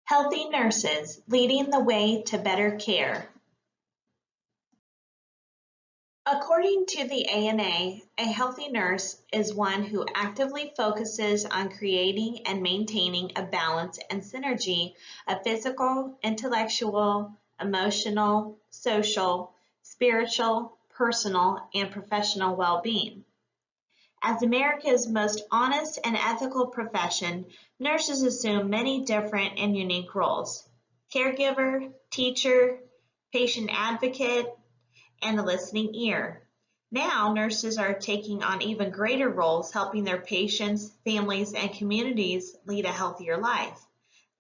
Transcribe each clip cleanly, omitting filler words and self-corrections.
Healthy nurses leading the way to better care. According to the ANA, a healthy nurse is one who actively focuses on creating and maintaining a balance and synergy of physical, intellectual, emotional, social, spiritual, personal, and professional well-being. As America's most honest and ethical profession, nurses assume many different and unique roles: caregiver, teacher, patient advocate, and a listening ear. Now, nurses are taking on even greater roles, helping their patients, families, and communities lead a healthier life.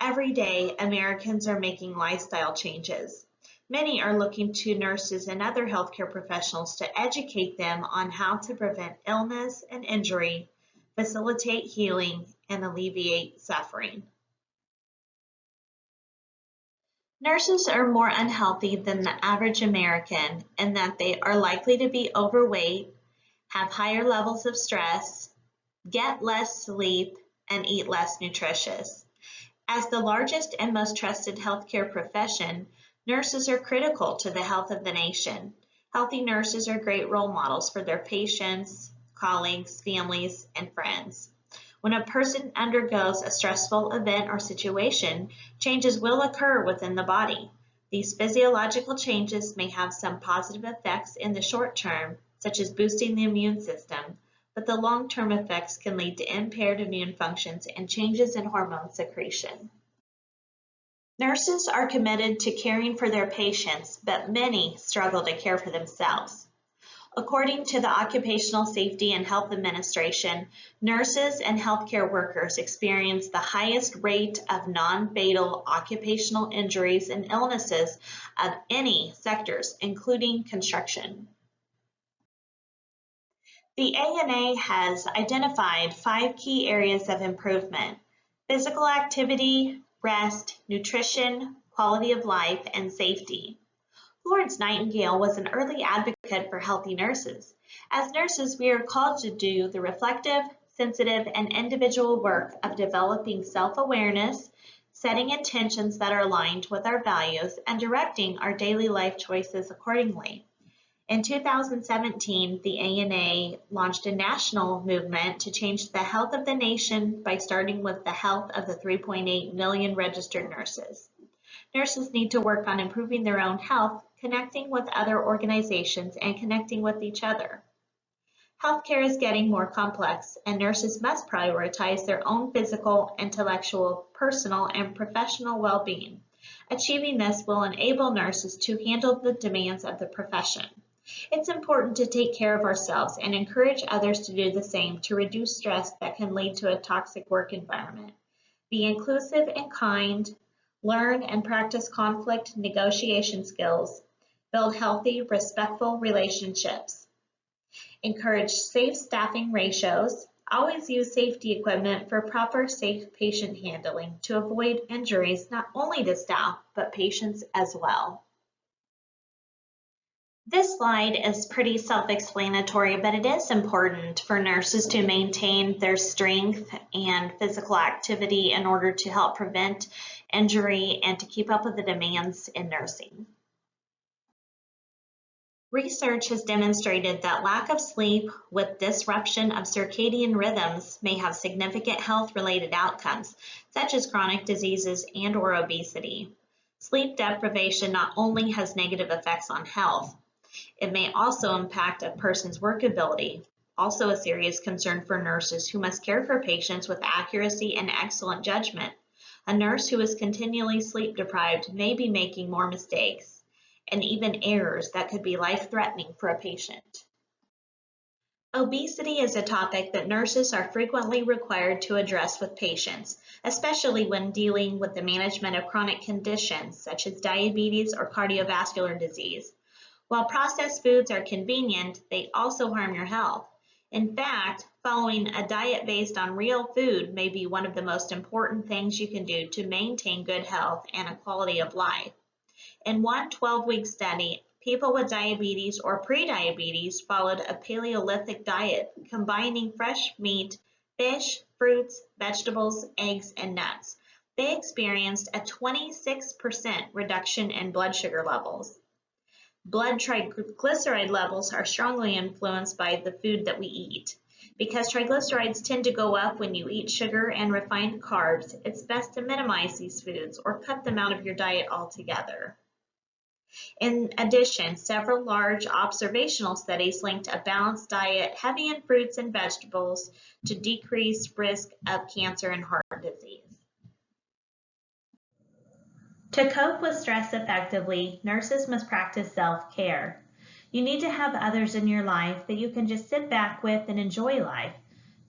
Every day, Americans are making lifestyle changes. Many are looking to nurses and other healthcare professionals to educate them on how to prevent illness and injury, facilitate healing, and alleviate suffering. Nurses are more unhealthy than the average American in that they are likely to be overweight, have higher levels of stress, get less sleep, and eat less nutritious. As the largest and most trusted healthcare profession, nurses are critical to the health of the nation. Healthy nurses are great role models for their patients, colleagues, families, and friends. When a person undergoes a stressful event or situation, changes will occur within the body. These physiological changes may have some positive effects in the short term, such as boosting the immune system, but the long-term effects can lead to impaired immune functions and changes in hormone secretion. Nurses are committed to caring for their patients, but many struggle to care for themselves. According to the Occupational Safety and Health Administration, nurses and healthcare workers experience the highest rate of non-fatal occupational injuries and illnesses of any sectors, including construction. The ANA has identified 5 key areas of improvement: physical activity, rest, nutrition, quality of life, and safety. Florence Nightingale was an early advocate for healthy nurses. As nurses, we are called to do the reflective, sensitive, and individual work of developing self-awareness, setting intentions that are aligned with our values, and directing our daily life choices accordingly. In 2017, the ANA launched a national movement to change the health of the nation by starting with the health of the 3.8 million registered nurses. Nurses need to work on improving their own health, connecting with other organizations, and connecting with each other. Healthcare is getting more complex, and nurses must prioritize their own physical, intellectual, personal, and professional well-being. Achieving this will enable nurses to handle the demands of the profession. It's important to take care of ourselves and encourage others to do the same to reduce stress that can lead to a toxic work environment. Be inclusive and kind, learn and practice conflict negotiation skills, build healthy, respectful relationships. Encourage safe staffing ratios. Always use safety equipment for proper safe patient handling to avoid injuries not only to staff, but patients as well. This slide is pretty self-explanatory, but it is important for nurses to maintain their strength and physical activity in order to help prevent injury and to keep up with the demands in nursing. Research has demonstrated that lack of sleep with disruption of circadian rhythms may have significant health-related outcomes, such as chronic diseases and/or obesity. Sleep deprivation not only has negative effects on health, it may also impact a person's work ability, also a serious concern for nurses who must care for patients with accuracy and excellent judgment. A nurse who is continually sleep deprived may be making more mistakes and even errors that could be life-threatening for a patient. Obesity is a topic that nurses are frequently required to address with patients, especially when dealing with the management of chronic conditions such as diabetes or cardiovascular disease. While processed foods are convenient, they also harm your health. In fact, following a diet based on real food may be one of the most important things you can do to maintain good health and a quality of life. In one 12-week study, people with diabetes or prediabetes followed a Paleolithic diet combining fresh meat, fish, fruits, vegetables, eggs, and nuts. They experienced a 26% reduction in blood sugar levels. Blood triglyceride levels are strongly influenced by the food that we eat. Because triglycerides tend to go up when you eat sugar and refined carbs, it's best to minimize these foods or cut them out of your diet altogether. In addition, several large observational studies linked a balanced diet heavy in fruits and vegetables to decrease risk of cancer and heart disease. To cope with stress effectively, nurses must practice self-care. You need to have others in your life that you can just sit back with and enjoy life.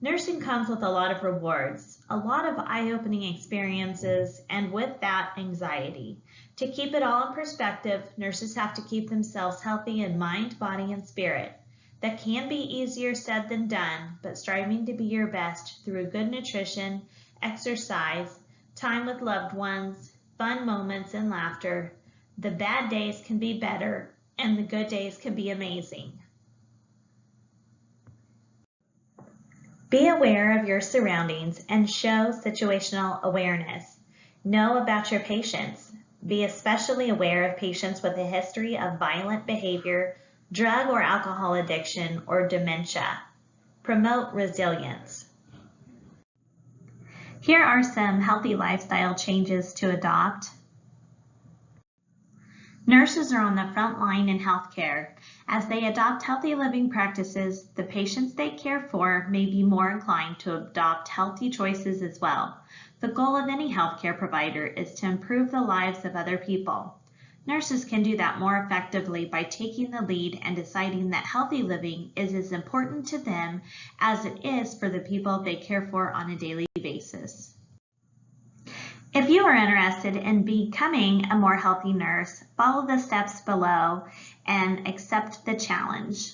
Nursing comes with a lot of rewards, a lot of eye-opening experiences, and with that, anxiety. To keep it all in perspective, nurses have to keep themselves healthy in mind, body, and spirit. That can be easier said than done, but striving to be your best through good nutrition, exercise, time with loved ones, fun moments, and laughter. The bad days can be better, and the good days can be amazing. Be aware of your surroundings and show situational awareness. Know about your patients. Be especially aware of patients with a history of violent behavior, drug or alcohol addiction, or dementia. Promote resilience. Here are some healthy lifestyle changes to adopt. Nurses are on the front line in healthcare. As they adopt healthy living practices, the patients they care for may be more inclined to adopt healthy choices as well. The goal of any healthcare provider is to improve the lives of other people. Nurses can do that more effectively by taking the lead and deciding that healthy living is as important to them as it is for the people they care for on a daily basis. If you are interested in becoming a more healthy nurse, follow the steps below and accept the challenge.